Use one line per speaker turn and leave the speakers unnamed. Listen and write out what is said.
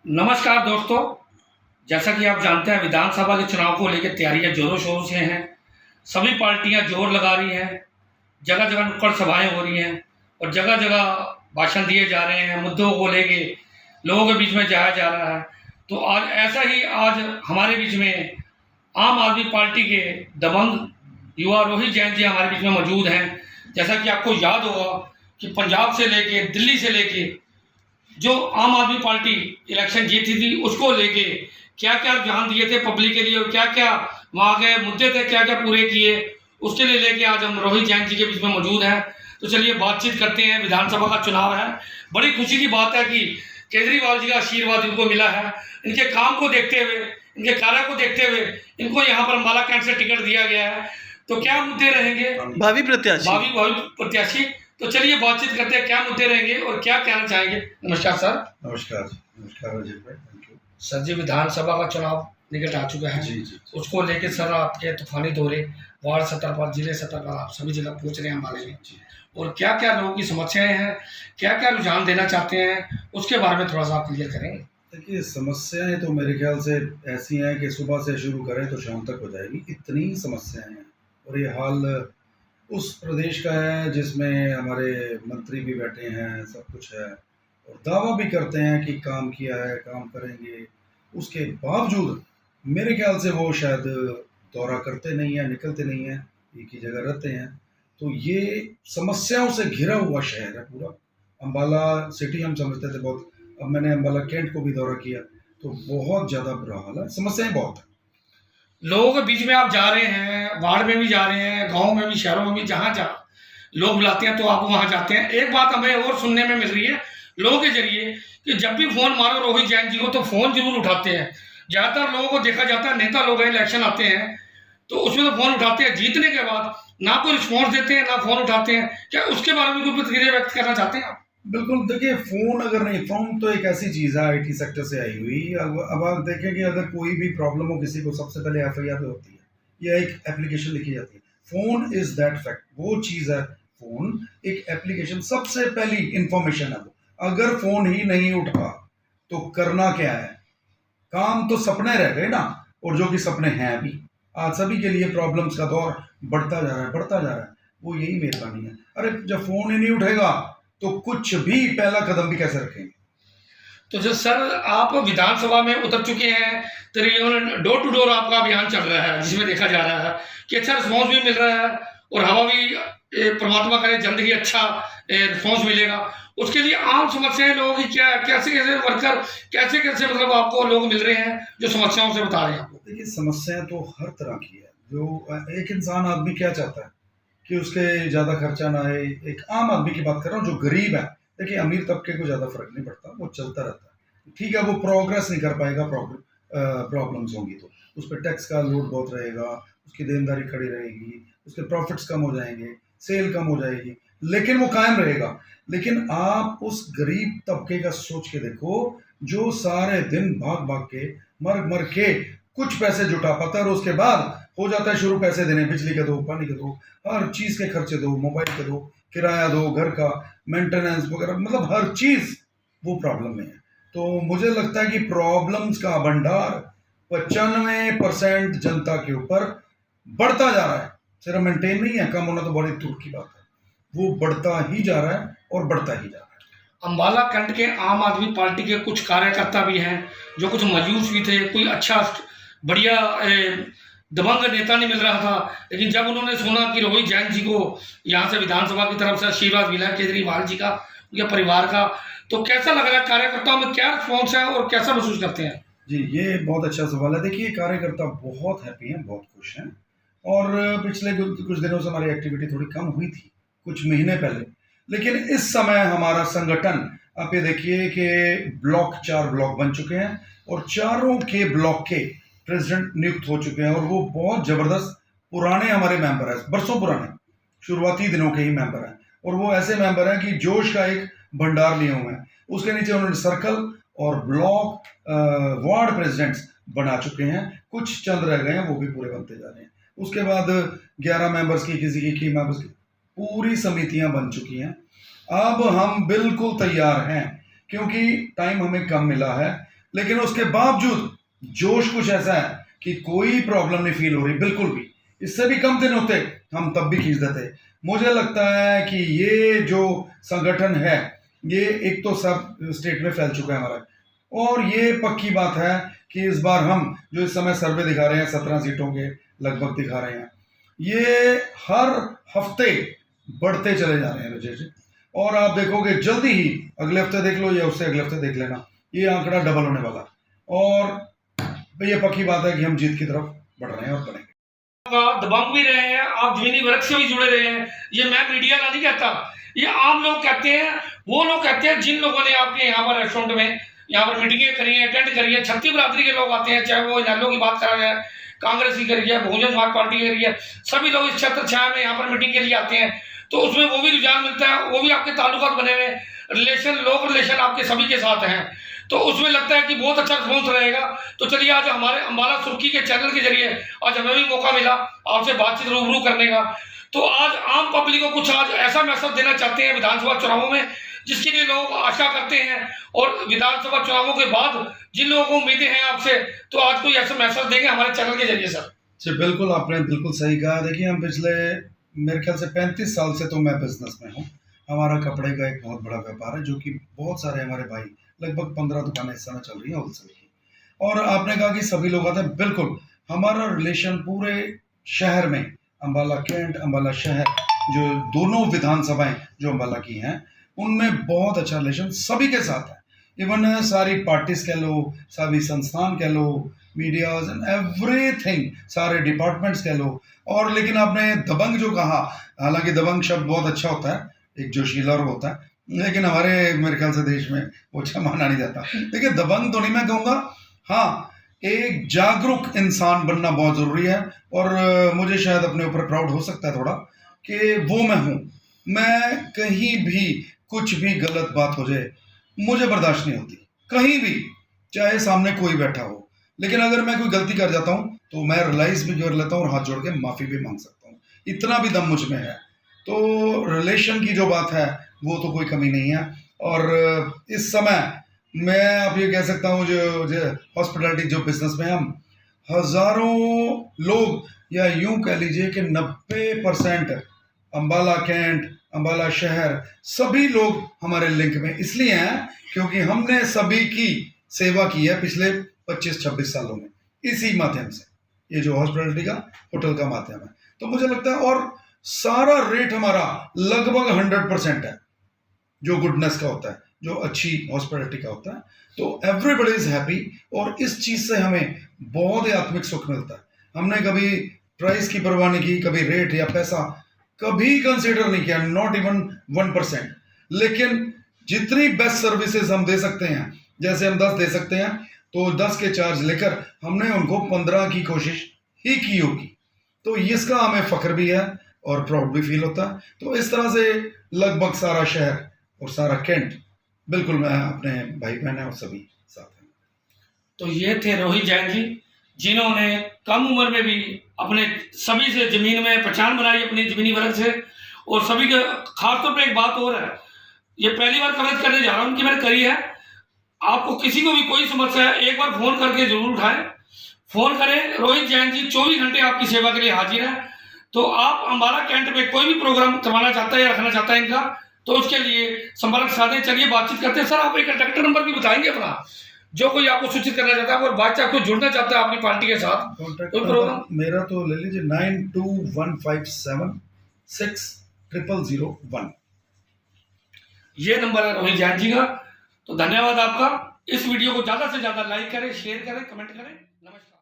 नमस्कार दोस्तों। जैसा कि आप जानते हैं, विधानसभा के चुनाव को लेकर तैयारियां जोरों शोरों से हैं। सभी पार्टियां जोर लगा रही हैं, जगह जगह नुक्कड़ सभाएं हो रही हैं और जगह जगह भाषण दिए जा रहे हैं। मुद्दों को लेके लोगों के बीच में जाया जा रहा है। तो आज ऐसा ही आज हमारे बीच में आम आदमी पार्टी के दबंग युवा रोहित जैन जी हमारे बीच में मौजूद हैं। जैसा कि आपको याद होगा कि पंजाब से लेके दिल्ली से लेके जो आम आदमी पार्टी इलेक्शन जीती थी, उसको लेके क्या क्या रुझान दिए थे पब्लिक के लिए और क्या क्या वहाँ के मुद्दे थे, क्या क्या पूरे किए, उसके लिए लेके आज हम रोहित जैन जी के बीच में मौजूद हैं। तो चलिए बातचीत करते हैं। विधानसभा का चुनाव है, बड़ी खुशी की बात है कि केजरीवाल जी का आशीर्वाद इनको मिला है। इनके काम को देखते हुए, इनके कार्य को देखते हुए इनको यहाँ पर अम्बाला कैंट से टिकट दिया गया है। तो क्या मुद्दे रहेंगे
भावी
प्रत्याशी, तो चलिए बातचीत करते हैं क्या मुद्दे रहेंगे और क्या कहना चाहेंगे। नमस्कार सर।
नमस्कार अजय भाई, थैंक यू।
सर जी, विधानसभा का चुनाव निकट आ चुका है।
जी।
उसको लेके सर आपके तूफानी दौरे वार्ड सतह पर, जिले सतह पर आप सभी जगह पहुंच रहे हैं अम्बाले में, और क्या क्या लोगों की समस्याएं हैं, क्या क्या रुझान देना चाहते हैं, उसके बारे में थोड़ा सा आप क्लियर करेंगे।
देखिए, समस्याएं तो मेरे ख्याल से ऐसी हैं कि सुबह से शुरू करें तो शाम तक हो जाएगी, इतनी समस्याएं हैं। और ये हाल उस प्रदेश का है जिसमें हमारे मंत्री भी बैठे हैं, सब कुछ है और दावा भी करते हैं कि काम किया है, काम करेंगे। उसके बावजूद मेरे ख्याल से वो शायद दौरा करते नहीं हैं, निकलते नहीं हैं, एक ही जगह रहते हैं। तो ये समस्याओं से घिरा हुआ शहर है पूरा। अम्बाला सिटी हम समझते थे बहुत, अब मैंने अम्बाला कैंट को भी दौरा किया तो बहुत ज़्यादा बुरा हाल है, समस्याएं बहुत है।
लोगों के बीच में आप जा रहे हैं, वार्ड में भी जा रहे हैं, गाँव में भी, शहरों में भी, जहाँ जहाँ लोग बुलाते हैं तो आप वहाँ जाते हैं। एक बात हमें और सुनने में मिल रही है लोगों के जरिए कि जब भी फोन मारो रोहित जैन जी को तो फोन जरूर उठाते हैं। ज्यादातर लोगों को देखा जाता है, नेता लोग हैं, इलेक्शन आते हैं तो उसमें तो फोन उठाते हैं, जीतने के बाद ना कोई रिस्पॉन्स देते हैं ना फोन उठाते हैं। क्या उसके बारे में कोई प्रतिक्रिया व्यक्त करना चाहते हैं आप?
बिल्कुल, देखिए फ़ोन अगर नहीं, फ़ोन तो एक ऐसी चीज़ है आईटी सेक्टर से आई हुई। अब आप देखें कि अगर कोई भी प्रॉब्लम हो किसी को, सबसे पहले एफआईआर पे होती है या एक एप्लीकेशन लिखी जाती है। फ़ोन इज़ दैट फैक्ट, वो चीज़ है। फ़ोन एक एप्लीकेशन, सबसे पहली इंफॉर्मेशन है वो। अगर फ़ोन ही नहीं उठा तो करना क्या है? काम तो सपने रह गए ना, और जो कि सपने हैं भी। आज सभी के लिए प्रॉब्लम्स का दौर बढ़ता जा रहा है। वो यही मेहरबानी है। अरे जब फ़ोन ही नहीं उठेगा तो कुछ भी, पहला कदम भी कैसे रखेंगे?
तो जो सर आप विधानसभा में उतर चुके हैं, तकरीबन डोर टू डोर आपका अभियान चल रहा है, जिसमें देखा जा रहा है कि अच्छा रिस्पॉन्स भी मिल रहा है और हवा भी परमात्मा करे जल्द ही अच्छा रिस्पॉन्स मिलेगा। उसके लिए आम समस्याएं लोगों की क्या, कैसे कैसे वर्कर, कैसे कैसे मतलब आपको लोग मिल रहे हैं जो समस्याओं से बता रहे हैं आपको?
देखिए, समस्याएं तो हर तरह की है। जो एक इंसान आदमी क्या चाहता है कि उसके ज़्यादा खर्चा ना आए। एक आम आदमी की बात कर रहा हूँ जो गरीब है। देखिए, अमीर तबके को ज़्यादा फर्क नहीं पड़ता, वो चलता रहता है, ठीक है। वो प्रोग्रेस नहीं कर पाएगा, प्रॉब्लम्स होंगी तो उस पर टैक्स का लोड बहुत रहेगा, उसकी देनदारी खड़ी रहेगी, उसके प्रॉफिट्स कम हो जाएंगे, सेल कम हो जाएगी, लेकिन वो कायम रहेगा। लेकिन आप उस गरीब तबके का सोच के देखो जो सारे दिन भाग भाग के, मर मर के कुछ पैसे जुटा पाता है और उसके बाद हो जाता है शुरू पैसे देने, बिजली के दो, पानी के दो, हर चीज़ के खर्चे दो, मोबाइल के दो, किराया दो, घर का मेंटेनेंस वगैरह, मतलब हर चीज़ वो प्रॉब्लम में है। तो मुझे लगता है कि प्रॉब्लम्स का भंडार 95% जनता के ऊपर बढ़ता जा रहा है। सिर्फ मेंटेन नहीं है, कम होना तो बड़ी दूर की बात है। वो बढ़ता ही जा रहा है और बढ़ता ही जा रहा है।
अम्बाला कैंट के आम आदमी पार्टी के कुछ कार्यकर्ता भी हैं जो कुछ मायूस भी थे, कोई अच्छा बढ़िया दबंग नेता नहीं मिल रहा था। लेकिन जब उन्होंने सुना कि रोहित जैन जी को यहाँ से विधानसभा की तरफ से आशीर्वाद मिला केजरीवाल जी का, उनके परिवार का, तो कैसा लग रहा है? कार्यकर्ताओं में क्या रिस्पॉन्स है और कैसा महसूस करते हैं?
जी, ये बहुत अच्छा सवाल है। देखिए, कार्यकर्ता बहुत हैप्पी हैं, बहुत खुश हैं। और पिछले कुछ दिनों से हमारी एक्टिविटी थोड़ी कम हुई थी, कुछ महीने पहले। लेकिन इस समय हमारा संगठन, आप ये देखिए कि 4 ब्लॉक बन चुके हैं और चारों के ब्लॉक के प्रेसिडेंट नियुक्त हो चुके हैं। और वो बहुत ज़बरदस्त पुराने हमारे मेंबर हैं, बरसों पुराने, शुरुआती दिनों के ही मेंबर हैं। और वो ऐसे मेंबर हैं कि जोश का एक भंडार लिए हुए हैं। उसके नीचे उन्होंने सर्कल और ब्लॉक वार्ड प्रेसिडेंट्स बना चुके हैं, कुछ चंद रह गए हैं, वो भी पूरे बनते जा रहे हैं। उसके बाद 11 मेंबर्स की, किसी की मेंबर्स की, पूरी समितियां बन चुकी हैं। अब हम बिल्कुल तैयार हैं क्योंकि टाइम हमें कम मिला है, लेकिन उसके बावजूद जोश कुछ ऐसा है कि कोई प्रॉब्लम नहीं फील हो रही बिल्कुल भी। इससे भी कम दिन होते हम तब भी खींच देते। मुझे लगता है कि ये जो संगठन है ये एक तो सब स्टेट में फैल चुका है हमारा, और ये पक्की बात है कि इस बार हम जो इस समय सर्वे दिखा रहे हैं 17 सीटों के लगभग दिखा रहे हैं, ये हर हफ्ते बढ़ते चले जा रहे हैं रजत जी। और आप देखोगे जल्दी ही, अगले हफ्ते देख लो या उससे अगले हफ्ते देख लेना, ये आंकड़ा डबल होने वाला है। और ये पक्की बात है कि हम जीत की तरफ बढ़ रहे हैं और बढ़ेंगे।
दबंग भी रहे हैं, आप जमीनी वर्ग से भी जुड़े रहे हैं। ये मैं मीडिया का नहीं कहता, ये आम लोग कहते हैं। वो लोग कहते हैं जिन लोगों ने आपके यहाँ पर रेस्टोरेंट में यहाँ पर मीटिंगें करी हैं, अटेंड करी है, छत्तीस बिरादरी के लोग आते हैं, चाहे वो इनेलो की बात करा जाए, कांग्रेस की करी है, बहुजन समाज पार्टी की करी है, सभी लोग इस छत्र छाया में यहाँ पर मीटिंग के लिए आते हैं। तो उसमें वो भी रुझान मिलता है, वो भी आपके ताल्लुकात बने हुए रिलेशन, लोग रिलेशन आपके सभी के साथ हैं, तो उसमें लगता है कि बहुत अच्छा रिस्पॉन्स रहेगा। तो चलिए आज हमारे अम्बाला सुर्खी के चैनल के जरिए आज हमें भी मौका मिला आपसे बातचीत रूबरू करने का। तो आज आम पब्लिक को कुछ आज ऐसा मैसेज देना चाहते हैं विधानसभा चुनावों में, जिसके लिए लोग आशा करते हैं, और विधानसभा चुनावों के बाद जिन लोगों को उम्मीदें हैं आपसे, तो आज कोई ऐसा मैसेज देंगे हमारे चैनल के जरिए सर।
जी बिल्कुल, आपने बिल्कुल सही कहा। देखिए हम पिछले मेरे ख्याल से 35 साल से तो मैं बिजनेस में हूँ। हमारा कपड़े का एक बहुत बड़ा व्यापार है, जो कि बहुत सारे हमारे भाई, लगभग 15 दुकानें इस समय चल रही हैं होलसेल की। और आपने कहा कि सभी लोग आते हैं, बिल्कुल हमारा रिलेशन पूरे शहर में, अम्बाला कैंट, अम्बाला शहर, जो दोनों विधानसभाएं जो अम्बाला की हैं, उनमें बहुत अच्छा रिलेशन सभी के साथ है। इवन सारी पार्टीज कह लो, सभी संस्थान कह लो, मीडियाज एंड एवरीथिंग, सारे डिपार्टमेंट्स कह लो। और लेकिन आपने दबंग जो कहा, हालांकि दबंग शब्द बहुत अच्छा होता है, एक जोशीला होता है, लेकिन हमारे मेरे ख्याल से देश में वो अच्छा माना नहीं जाता। देखिए दबंग तो नहीं मैं कहूँगा, हाँ एक जागरूक इंसान बनना बहुत ज़रूरी है। और मुझे शायद अपने ऊपर प्राउड हो सकता है थोड़ा कि वो मैं हूँ। मैं कहीं भी कुछ भी गलत बात हो जाए मुझे बर्दाश्त नहीं होती, कहीं भी, चाहे सामने कोई बैठा हो। लेकिन अगर मैं कोई गलती कर जाता हूँ तो मैं रियलाइज भी कर लेता हूँ और हाथ जोड़ के माफ़ी भी मांग सकता हूँ, इतना भी दम मुझ में है। तो रिलेशन की जो बात है वो तो कोई कमी नहीं है। और इस समय मैं आप ये कह सकता हूँ जो हॉस्पिटलिटी जो बिजनेस में हम हजारों लोग, या यूं कह लीजिए कि 90% अम्बाला कैंट, अम्बाला शहर, सभी लोग हमारे लिंक में इसलिए हैं क्योंकि हमने सभी की सेवा की है पिछले 25-26 सालों में, इसी माध्यम से, ये जो हॉस्पिटलिटी का होटल का माध्यम है। तो मुझे लगता है, और सारा रेट हमारा लगभग 100% है जो गुडनेस का होता है, जो अच्छी हॉस्पिटलिटी का होता है। तो एवरीबडी इज हैप्पी, और इस चीज से हमें बहुत ही आत्मिक सुख मिलता है। हमने कभी प्राइस की परवाह नहीं की, कभी रेट या पैसा कभी कंसीडर नहीं किया, नॉट इवन 1%। लेकिन जितनी बेस्ट सर्विसेज हम दे सकते हैं, जैसे हम 10 दे सकते हैं, तो 10 के चार्ज लेकर हमने उनको 15 की कोशिश ही की होगी। तो इसका हमें फख्र भी है और प्राउड भी फील होता है। तो इस तरह से लगभग सारा शहर और सारा कैंट, बिल्कुल मैं अपने भाई बहन और सभी साथ हैं।
तो ये थे रोहित जैन जी, जिन्होंने कम उम्र में भी अपने सभी से ज़मीन में पहचान बनाई, अपनी ज़मीनी वर्ग से। और सभी के खासतौर पे एक बात और है, ये पहली बार कवरेज करने जा रहा हूँ, उनकी मैंने करी है। आपको किसी को भी कोई समस्या है, एक बार फ़ोन करके ज़रूर उठाएं, फ़ोन करें। रोहित जैन जी 24 घंटे आपकी सेवा के लिए हाजिर है। तो आप अम्बाला कैंट में कोई भी प्रोग्राम करवाना चाहता है या रखना चाहता है इनका, तो उसके लिए संपर्क साधें। चलिए बातचीत करते हैं। सर आप एक कॉन्टैक्ट नंबर भी बताएंगे अपना, जो कोई आपको सूचित करना चाहता है और बातचीत आपको जुड़ना चाहता है अपनी पार्टी के साथ,
कोई प्रोग्राम मेरा तो ले लीजिए 9215760001।
ये नंबर है रोहित जैन जी का। तो धन्यवाद आपका। इस वीडियो को ज़्यादा से ज़्यादा लाइक करें, शेयर करें, कमेंट करें। नमस्कार।